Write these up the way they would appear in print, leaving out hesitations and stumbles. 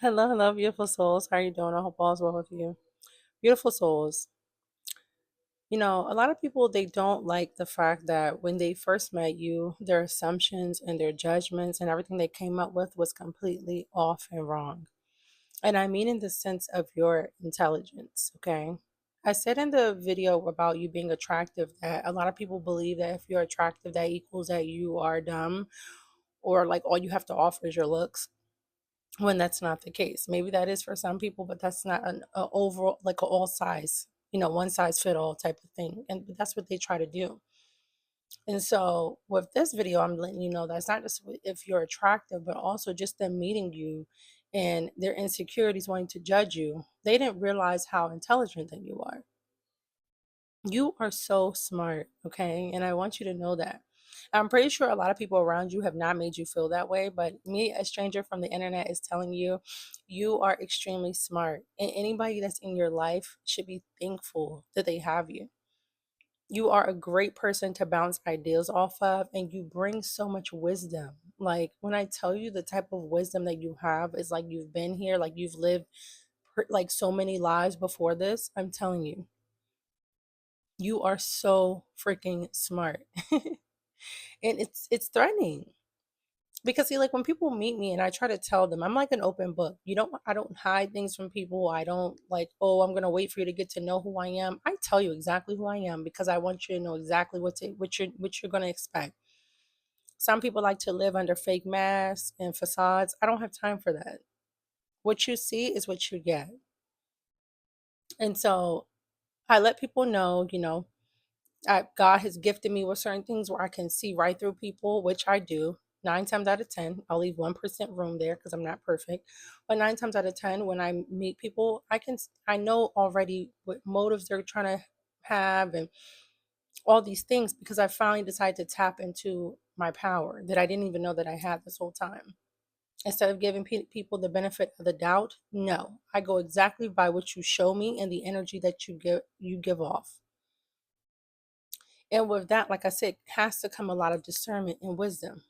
Hello, beautiful souls. How are you doing? I hope all is well with you. Beautiful souls. A lot of people they don't like the fact that when they first met you, their assumptions and their judgments and everything they came up with was completely off and wrong. And I mean in the sense of your intelligence, okay? I said in the video about you being attractive that a lot of people believe that if you're attractive, that equals that you are dumb or like all you have to offer is your looks when that's not the case. Maybe that is for some people, but that's not an a overall like a all size, one size fit all type of thing. And that's what they try to do. And so with this video, I'm letting you know that's not just if you're attractive, but also just them meeting you and their insecurities wanting to judge you. They didn't realize how intelligent that you are. You are so smart, okay? And I want you to know that. I'm pretty sure a lot of people around you have not made you feel that way, but me, a stranger from the internet, is telling you you are extremely smart. And anybody that's in your life should be thankful that they have you. You are a great person to bounce ideas off of, and you bring so much wisdom. Like when I tell you the type of wisdom that you have is like you've been here, like you've lived like so many lives before this. I'm telling you, you are so freaking smart. And it's threatening because see, like when people meet me and I try to tell them I'm like an open book. I don't hide things from people. I don't like, oh, I'm gonna wait for you to get to know who I am. I tell you exactly who I am because I want you to know exactly what you're gonna expect. Some people like to live under fake masks and facades. I don't have time for that. What you see is what you get. And so I let people know, God has gifted me with certain things where I can see right through people, which I do. 9 times out of 10, I'll leave 1% room there because I'm not perfect. But 9 times out of 10, when I meet people, I know already what motives they're trying to have and all these things because I finally decided to tap into my power that I didn't even know that I had this whole time. Instead of giving people the benefit of the doubt, no, I go exactly by what you show me and the energy that you give off. And with that, like I said, has to come a lot of discernment and wisdom.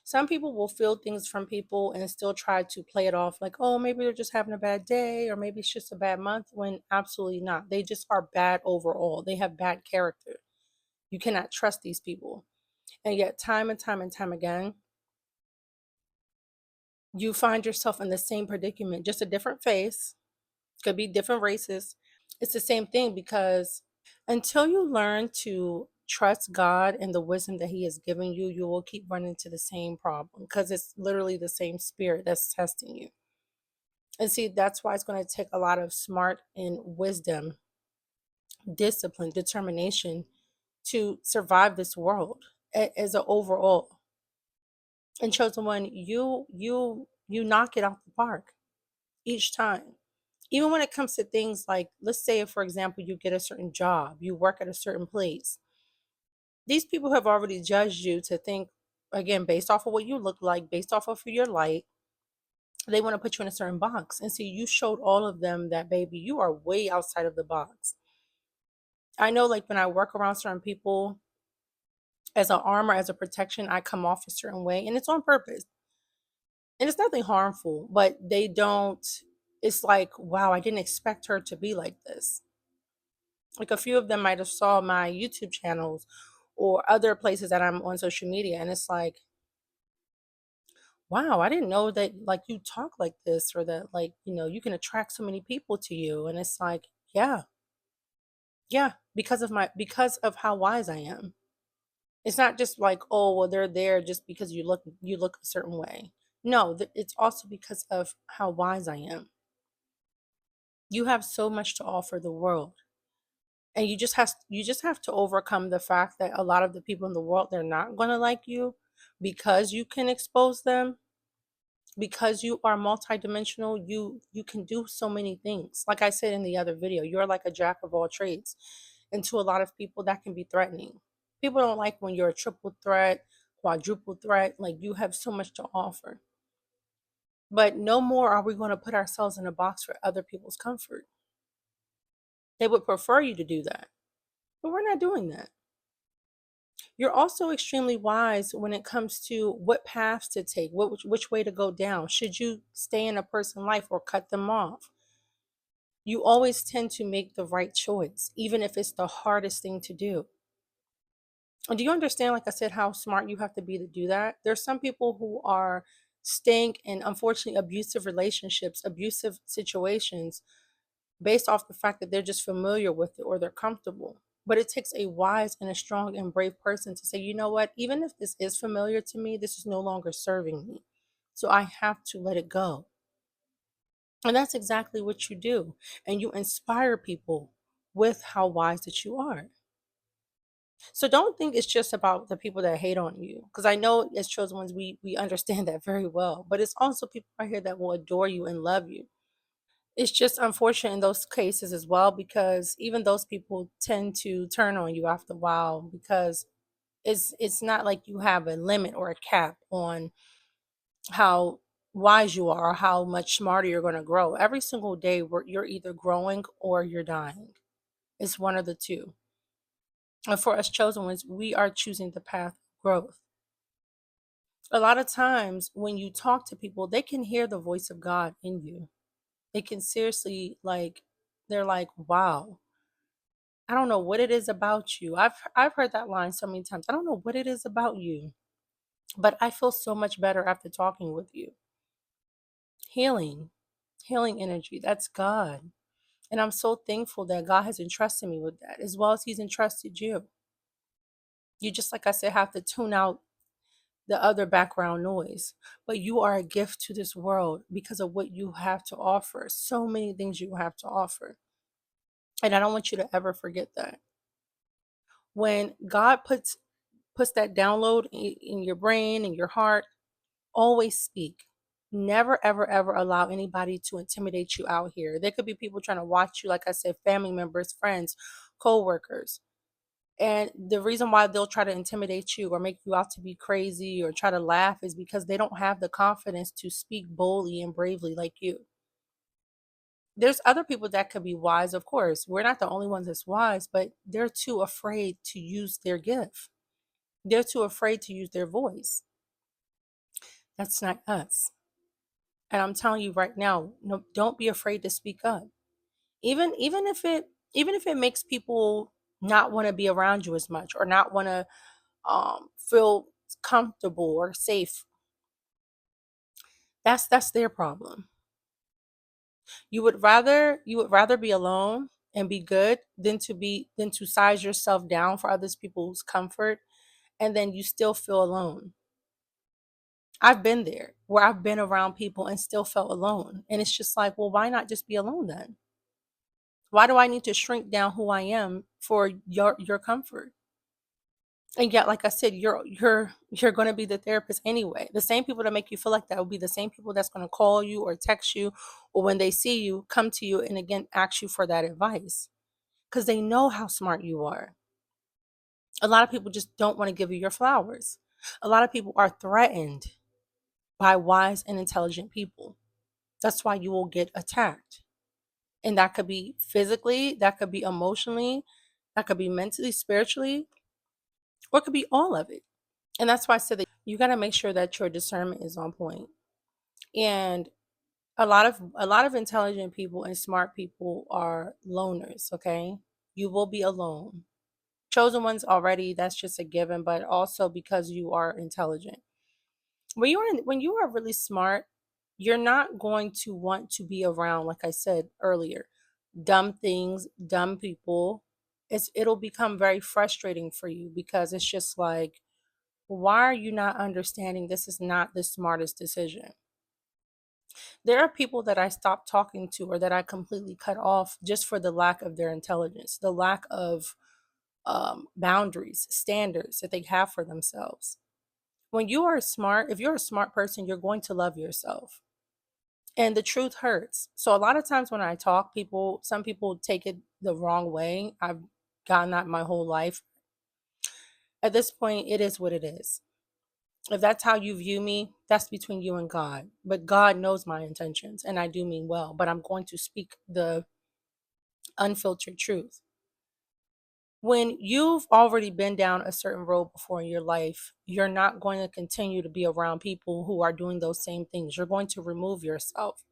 Some people will feel things from people and still try to play it off like, oh, maybe they're just having a bad day or maybe it's just a bad month, when absolutely not. They just are bad overall. They have bad character. You cannot trust these people. And yet, time and time and time again, you find yourself in the same predicament, just a different face, could be different races. It's the same thing because until you learn to trust God and the wisdom that He has given you, you will keep running into the same problem because it's literally the same spirit that's testing you. And see, that's why it's going to take a lot of smart and wisdom, discipline, determination to survive this world as an overall. And chosen one, you knock it out the park each time. Even when it comes to things like, let's say, for example, you get a certain job, you work at a certain place. These people have already judged you to think, again, based off of what you look like, based off of your light, they want to put you in a certain box. And see, you showed all of them that, baby, you are way outside of the box. I know, like, when I work around certain people, as an armor, as a protection, I come off a certain way, and it's on purpose. And it's nothing harmful, but they don't, it's like, wow, I didn't expect her to be like this. Like a few of them might have saw my YouTube channels or other places that I'm on social media, and it's like, wow, I didn't know that like you talk like this or that like, you can attract so many people to you. And it's like, yeah, yeah, because of how wise I am. It's not just like, oh, well, they're there just because you look a certain way. No, it's also because of how wise I am. You have so much to offer the world. And you just have to overcome the fact that a lot of the people in the world, they're not going to like you because you can expose them, because you are multidimensional. You can do so many things. Like I said in the other video, you're like a jack of all trades, and to a lot of people that can be threatening. People don't like when you're a triple threat, quadruple threat, like you have so much to offer. But no more are we going to put ourselves in a box for other people's comfort. They would prefer you to do that, but we're not doing that. You're also extremely wise when it comes to what paths to take, which way to go down. Should you stay in a person's life or cut them off? You always tend to make the right choice, even if it's the hardest thing to do. And do you understand, like I said, how smart you have to be to do that? There's some people who are staying in, unfortunately, abusive relationships, abusive situations, based off the fact that they're just familiar with it or they're comfortable. But it takes a wise and a strong and brave person to say, you know what, even if this is familiar to me, this is no longer serving me. So I have to let it go. And that's exactly what you do. And you inspire people with how wise that you are. So don't think it's just about the people that hate on you. Because I know as chosen ones, we understand that very well. But it's also people out here that will adore you and love you. It's just unfortunate in those cases as well, because even those people tend to turn on you after a while, because it's not like you have a limit or a cap on how wise you are or how much smarter you're going to grow. Every single day you're either growing or you're dying. It's one of the two. And for us chosen ones, we are choosing the path of growth. A lot of times when you talk to people, they can hear the voice of God in you. They can seriously, like, they're like, wow, I don't know what it is about you. I've heard that line so many times. I don't know what it is about you, but I feel so much better after talking with you. Healing, healing energy, that's God. And I'm so thankful that God has entrusted me with that, as well as He's entrusted you. You just, like I said, have to tune out the other background noise. But you are a gift to this world because of what you have to offer. So many things you have to offer. And I don't want you to ever forget that. When God puts that download in your brain and your heart, always speak. Never, ever, ever allow anybody to intimidate you out here. There could be people trying to watch you, like I said, family members, friends, co-workers. And the reason why they'll try to intimidate you or make you out to be crazy or try to laugh is because they don't have the confidence to speak boldly and bravely like you. There's other people that could be wise, of course. We're not the only ones that's wise, but they're too afraid to use their gift. They're too afraid to use their voice. That's not us. And I'm telling you right now, no, don't be afraid to speak up. Even if it makes people not want to be around you as much or not want to feel comfortable or safe. That's their problem. You would rather be alone and be good than to size yourself down for others people's comfort, and then you still feel alone. I've been there where I've been around people and still felt alone. And it's just like, well, why not just be alone then? Why do I need to shrink down who I am for your comfort? And yet, like I said, you're going to be the therapist anyway. The same people that make you feel like that will be the same people that's going to call you or text you, or when they see you, come to you and again ask you for that advice because they know how smart you are. A lot of people just don't want to give you your flowers. A lot of people are threatened by wise and intelligent people. That's why you will get attacked. And that could be physically, that could be emotionally, that could be mentally, spiritually, or it could be all of it. And that's why I said that you got to make sure that your discernment is on point. And a lot of intelligent people and smart people are loners, okay? You will be alone. Chosen ones already, that's just a given, but also because you are intelligent. When you are really smart, you're not going to want to be around, like I said earlier, dumb things, dumb people. It'll become very frustrating for you because it's just like, why are you not understanding this is not the smartest decision? There are people that I stopped talking to or that I completely cut off just for the lack of their intelligence, the lack of boundaries, standards that they have for themselves. When you are smart, if you're a smart person, you're going to love yourself. And the truth hurts. So a lot of times when I talk, some people take it the wrong way. I've gotten that my whole life. At this point, it is what it is. If that's how you view me, that's between you and God. But God knows my intentions and I do mean well, but I'm going to speak the unfiltered truth. When you've already been down a certain road before in your life, you're not going to continue to be around people who are doing those same things. You're going to remove yourself,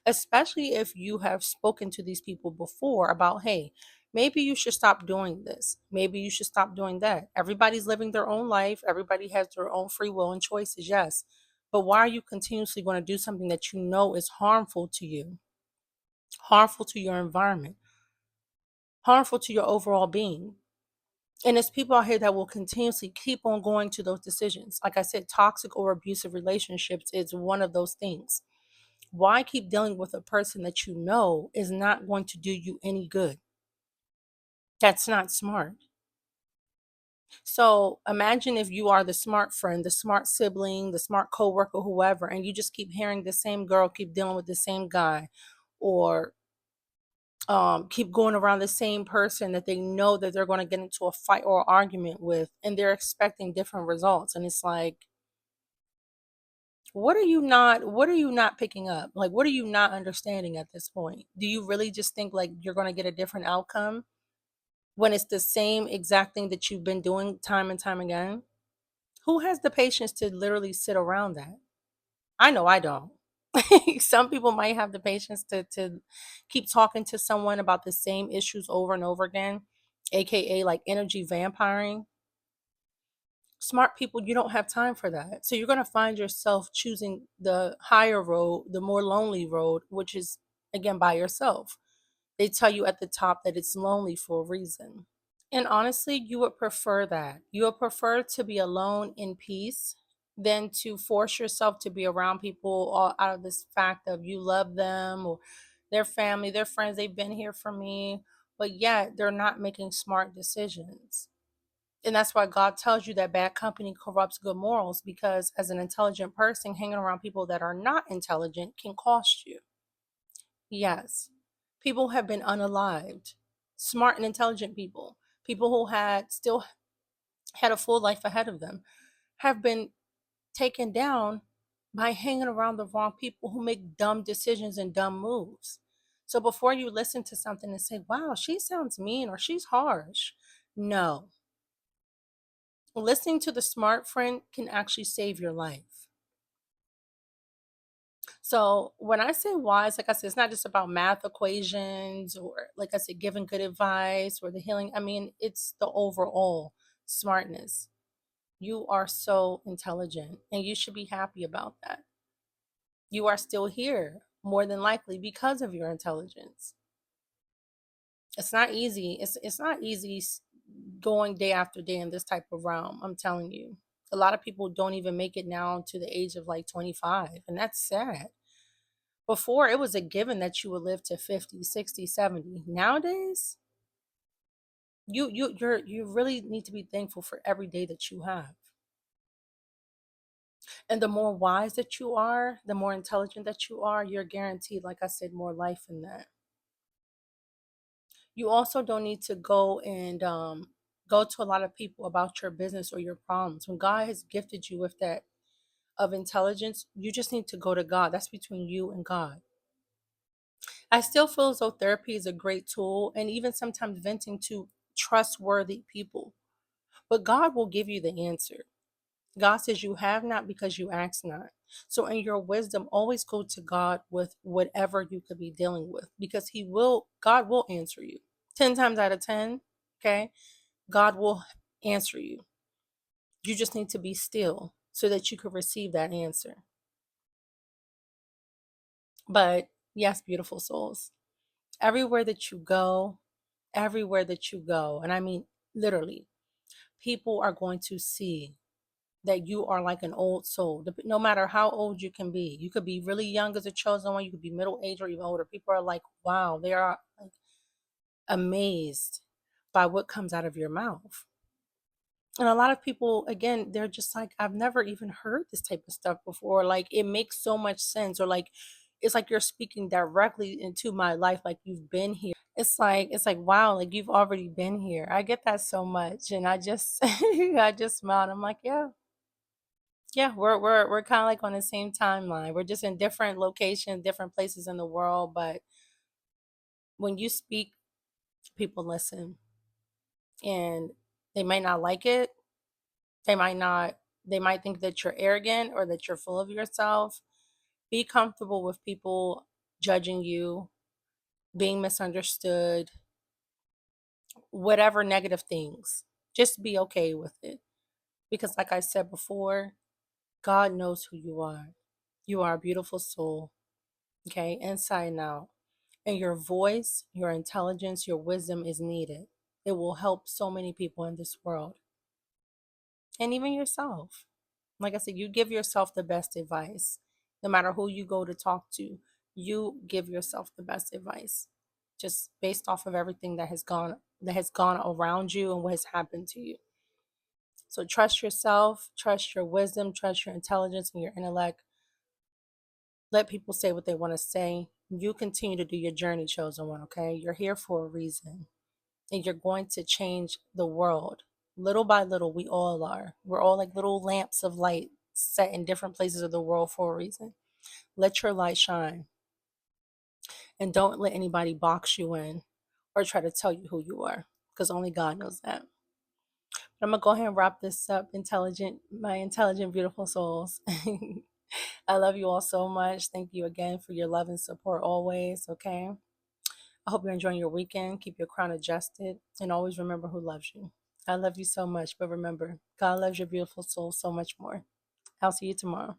especially if you have spoken to these people before about, hey, maybe you should stop doing this. Maybe you should stop doing that. Everybody's living their own life. Everybody has their own free will and choices, yes. But why are you continuously going to do something that you know is harmful to you, harmful to your environment, harmful to your overall being? And it's people out here that will continuously keep on going to those decisions. Like I said, toxic or abusive relationships is one of those things. Why keep dealing with a person that you know is not going to do you any good? That's not smart. So imagine if you are the smart friend, the smart sibling, the smart coworker, whoever, and you just keep hearing the same girl keep dealing with the same guy, or keep going around the same person that they know that they're going to get into a fight or argument with, and they're expecting different results. And it's like, what are you not picking up? Like, what are you not understanding at this point? Do you really just think like you're going to get a different outcome when it's the same exact thing that you've been doing time and time again? Who has the patience to literally sit around that? I know I don't. Some people might have the patience to keep talking to someone about the same issues over and over again, aka like energy vampiring. Smart people, you don't have time for that. So you're going to find yourself choosing the higher road, the more lonely road, which is again by yourself. They tell you at the top that it's lonely for a reason. And honestly, you would prefer that. You would prefer to be alone in peace than to force yourself to be around people all out of this fact of you love them or their family, their friends, they've been here for me, but yet they're not making smart decisions. And that's why God tells you that bad company corrupts good morals, because as an intelligent person, hanging around people that are not intelligent can cost you. Yes, people have been unalived. Smart and intelligent people, people who had still had a full life ahead of them, have been taken down by hanging around the wrong people who make dumb decisions and dumb moves. So before you listen to something and say, wow, she sounds mean or she's harsh, no. Listening to the smart friend can actually save your life. So when I say wise, like I said, it's not just about math equations or, like I said, giving good advice or the healing. I mean, it's the overall smartness. You are so intelligent and you should be happy about that. You are still here more than likely because of your intelligence. It's not easy. It's not easy going day after day in this type of realm. I'm telling you. A lot of people don't even make it now to the age of like 25, and that's sad. Before, it was a given that you would live to 50, 60, 70. Nowadays, you really need to be thankful for every day that you have. And the more wise that you are, the more intelligent that you are, you're guaranteed, like I said, more life in that. You also don't need to go and go to a lot of people about your business or your problems. When God has gifted you with that of intelligence, you just need to go to God. That's between you and God. I still feel as though therapy is a great tool, and even sometimes venting to trustworthy people. But God will give you the answer. God says you have not because you ask not. So in your wisdom, always go to God with whatever you could be dealing with, because God will answer you. 10 times out of 10, okay? God will answer you. You just need to be still so that you can receive that answer. But yes, beautiful souls, everywhere that you go, everywhere that you go, and I mean literally, people are going to see that you are like an old soul. No matter how old you can be, you could be really young as a chosen one, you could be middle aged or even older. People are like, wow, they are like amazed by what comes out of your mouth. And a lot of people, again, they're just like, I've never even heard this type of stuff before. Like, it makes so much sense. Or like, it's like you're speaking directly into my life, like you've been here. It's like wow, like you've already been here. I get that so much. And I just I just smiled. I'm like, yeah, yeah, we're kind of like on the same timeline. We're just in different locations, different places in the world, but when you speak, people listen. and they might not like it. They might not, they might think that you're arrogant or that you're full of yourself. Be comfortable with people judging you, being misunderstood, whatever negative things. Just be okay with it. Because, like I said before, God knows who you are. You are a beautiful soul, okay, inside and out. And your voice, your intelligence, your wisdom is needed. It will help so many people in this world, and even yourself. Like I said, you give yourself the best advice. No matter who you go to talk to, you give yourself the best advice. Just based off of everything that has gone around you and what has happened to you. So trust yourself, trust your wisdom, trust your intelligence and your intellect. Let people say what they want to say. You continue to do your journey, chosen one, okay? You're here for a reason. And you're going to change the world. Little by little, we all are. We're all like little lamps of light set in different places of the world for a reason. Let your light shine and don't let anybody box you in or try to tell you who you are because only God knows that. But I'm going to go ahead and wrap this up, my intelligent, beautiful souls. I love you all so much. Thank you again for your love and support always, okay? I hope you're enjoying your weekend. Keep your crown adjusted and always remember who loves you. I love you so much, but remember, God loves your beautiful soul so much more. I'll see you tomorrow.